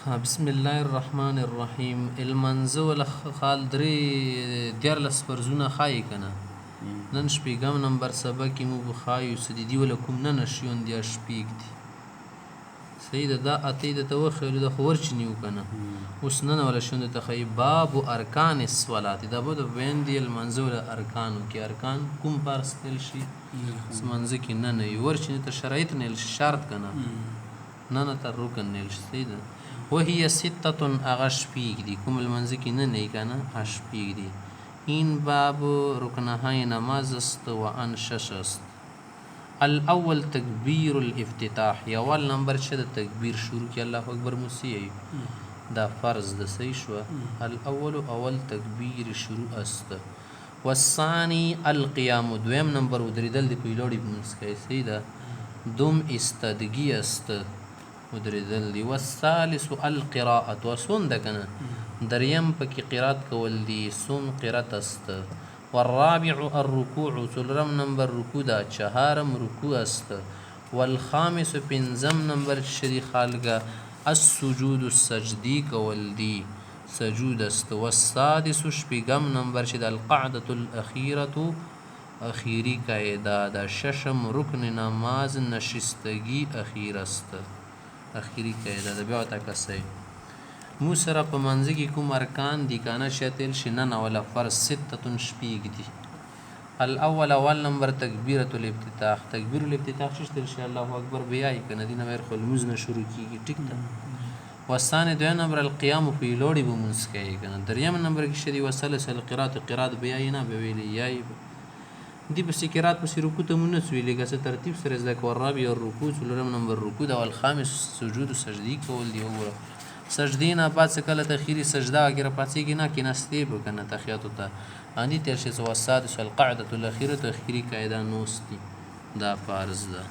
بسم الله الرحمن الرحیم. المنځه ولا خال درې دیارلس فرضونه ښایي که نه. نن شپږم نمبر سبق کې موږ ښایو چې د دې ولا کوم نه نشیون دی شپږ دي. صحیح ده. دا اتې درته وښیلو دا خو ورچنیو که نه. اوس نن ولا شیون درته ښایي باب ارکان الصلات. دا به د بیان دی المنځه ولا ارکانو کې ارکان کوم پارس تل شي منځه کې نه نه وي ورچنې ته شرایط نیل شي شرط که نه نه تر رکن نیل شي. صحیح ده. وهي ستة اغا شپیگ دی کوم المنزه کی نه نی کنه شپیگ دی. این باب رکنهای نماز است و ان شش است. الاول تکبیر الافتتاح. اول نمبر چه د تکبیر شروع کی الله اکبر موسی دا فرض د صحیح شو. الاول اول تکبیر شروع است. والثانی القیام. دویم نمبر ودریدل دی پیلوڑی بمسکای. صحیح ده. دوم استادگی است ودریدل دی. والثالث القراءة. وسون ده کنه دریم پکی قرات کول دی سوم قرات است. والرابع الركوع. څلورم نمبر رکوع ده. چهارم رکوع است. والخامس پنځم نمبر شری خالګه السجود السجدی کول دی سجود است. والسادس شپږم نمبر چې د القعدة الاخیرة اخیری قاعده ده. ششم رکن نماز نشستگی اخیر است. اخیری قاعده ده. بیا ورته کسئ مو سره په منځه کې کوم ارکان دي که نه شتل شي نن ولا فرض ستة شپږ دي. الاول اول نمبر تکبیرة الافتتاح. تکبیر الافتتاح شتل شي الله اکبر بیایي که نه دي نه بیر خو لمونځ نه شروع کېږي. ټیک ده. والثاني دویم نمبر القیام په لوړې به مونځ کوي که نه. دریم نمبر کې شدي وثالث القرات. قرات بیایي نه به ویلې یایي دی پسې قرات پسې رکوع ته مونږ نه څه ویلې که څه ترتیب سره زده کړه. الرابع الرکوع. څلورم نمبر رکوع ده. والخامس سجود سجدي کول دی. وګوره سجدې نه بعد څه کله تخیري سجده وغیره پاڅېږي نه کېناستې به که نه تحیاتو ته باندې تېر شي. والسادس القعدة الاخیرة اخیري قاعده نوست دی. دا فرض ده.